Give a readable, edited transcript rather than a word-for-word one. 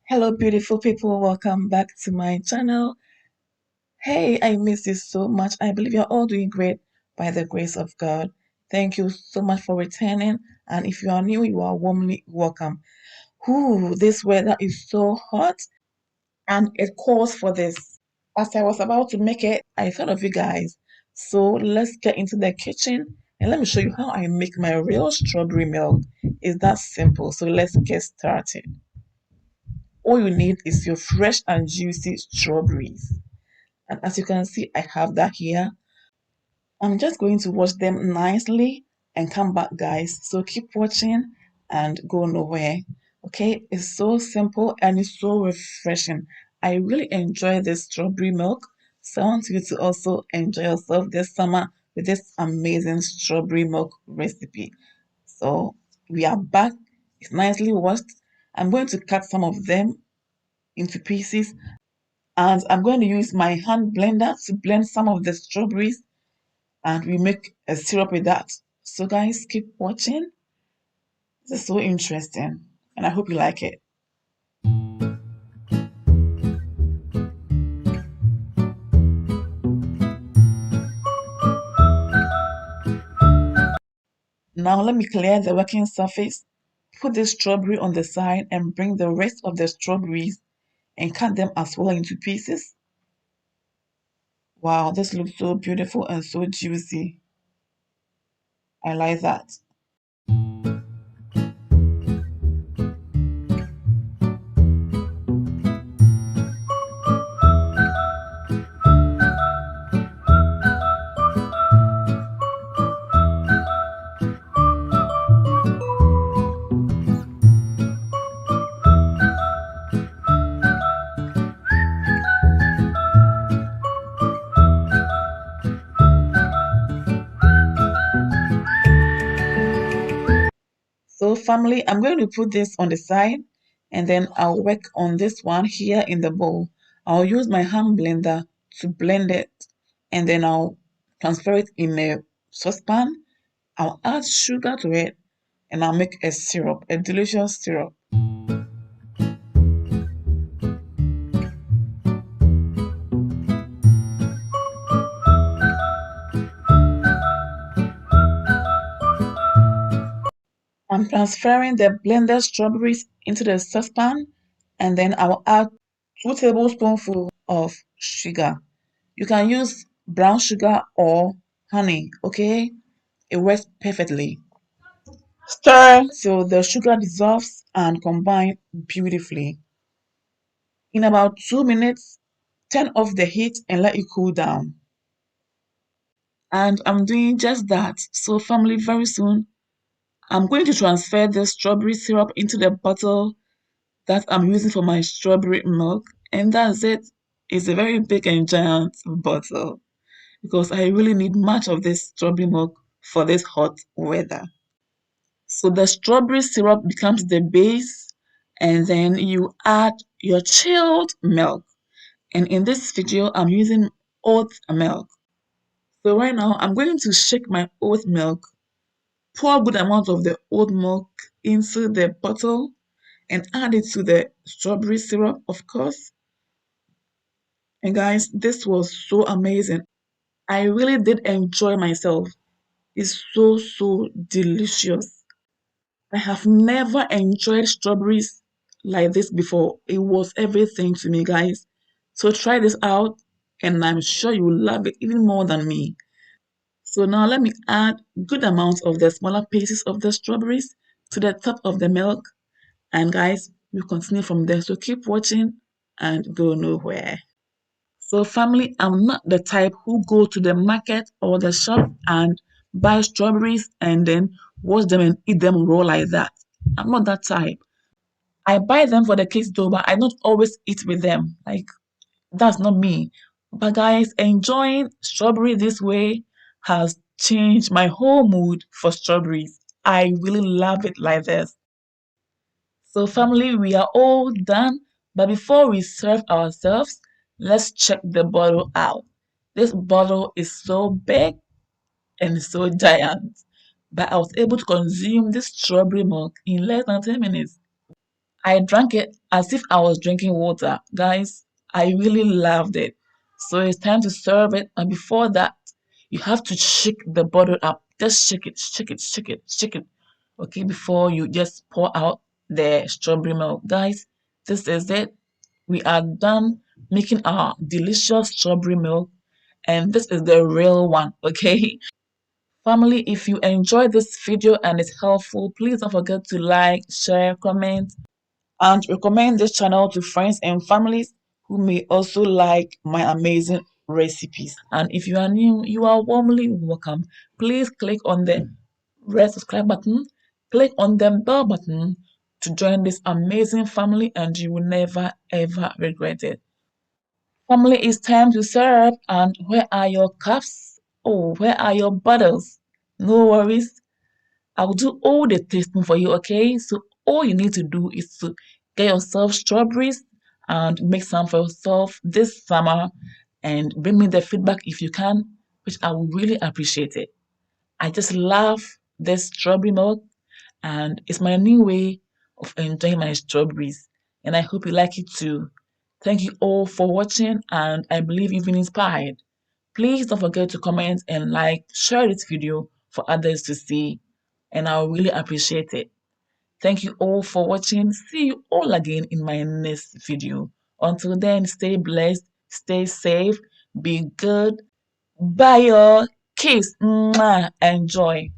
Hello, beautiful people. Welcome back to my channel. Hey, I miss you so much. I believe you're all doing great by the grace of God. Thank you so much for returning. And if you are new, you are warmly welcome. Ooh, this weather is so hot and it calls for this. As I was about to make it, I thought of you guys. So let's get into the kitchen and let me show you how I make my real strawberry milk. It's that simple. So let's get started. All you need is your fresh and juicy strawberries. And as you can see, I have that here. I'm just going to wash them nicely and come back, guys. So keep watching and go nowhere. Okay, it's so simple and it's so refreshing. I really enjoy this strawberry milk. So I want you to also enjoy yourself this summer with this amazing strawberry milk recipe. So we are back. It's nicely washed. I'm going to cut some of them into pieces and I'm going to use my hand blender to blend some of the strawberries and we make a syrup with that. So guys, keep watching. This is so interesting and I hope you like it. Now let me clear the working surface, put the strawberry on the side and bring the rest of the strawberries and cut them as well into pieces. Wow, this looks so beautiful and so juicy. I like that. So family, I'm going to put this on the side and then I'll work on this one here in the bowl. I'll use my hand blender to blend it and then I'll transfer it in a saucepan. I'll add sugar to it and I'll make a syrup, a delicious syrup. I'm transferring the blended strawberries into the saucepan and then I'll add 2 tablespoonfuls of sugar. You can use brown sugar or honey, okay? It works perfectly. Stir till the sugar dissolves and combine beautifully. In about 2 minutes, turn off the heat and let it cool down. And I'm doing just that. So family, very soon, I'm going to transfer the strawberry syrup into the bottle that I'm using for my strawberry milk. And that's it. It's a very big and giant bottle because I really need much of this strawberry milk for this hot weather. So the strawberry syrup becomes the base, and then you add your chilled milk. And in this video, I'm using oat milk. So right now, I'm going to shake my oat milk, pour a good amount of the oat milk into the bottle, and add it to the strawberry syrup, of course. And guys, this was so amazing. I really did enjoy myself. It's so delicious. I have never enjoyed strawberries like this before. It was everything to me, guys. So try this out, and I'm sure you will love it even more than me. So now let me add good amounts of the smaller pieces of the strawberries to the top of the milk. And guys, we'll continue from there. So keep watching and go nowhere. So family, I'm not the type who go to the market or the shop and buy strawberries and then wash them and eat them raw like that. I'm not that type. I buy them for the kids though, but I don't always eat with them. Like that's not me. But guys, enjoying strawberry this way has changed my whole mood for strawberries. I really love it like this. So family, we are all done. But before we serve ourselves, let's check the bottle out. This bottle is so big and so giant. But I was able to consume this strawberry milk in less than 10 minutes. I drank it as if I was drinking water. Guys, I really loved it. So it's time to serve it. And before that, you have to shake the bottle up. Just shake it, shake it, shake it, shake it. Okay, before you just pour out the strawberry milk. Guys, this is it. We are done making our delicious strawberry milk. And this is the real one, okay? Family, if you enjoyed this video and it's helpful, please don't forget to like, share, comment, and recommend this channel to friends and families who may also like my amazing recipes. And if you are new, you are warmly welcome. Please click on the red subscribe button, click on the bell button to join this amazing family, and you will never ever regret it. Family, it's time to serve. And where are your cups? Oh, where are your bottles? No worries. I'll do all the tasting for you, okay? So all you need to do is to get yourself strawberries and make some for yourself this summer and bring me the feedback if you can, which I would really appreciate it. I just love this strawberry milk and it's my new way of enjoying my strawberries. And I hope you like it too. Thank you all for watching and I believe you've been inspired. Please don't forget to comment and like, share this video for others to see, and I'll really appreciate it. Thank you all for watching. See you all again in my next video. Until then, stay blessed, stay safe, be good. Bye, y'all. Kiss. Mwah. Enjoy.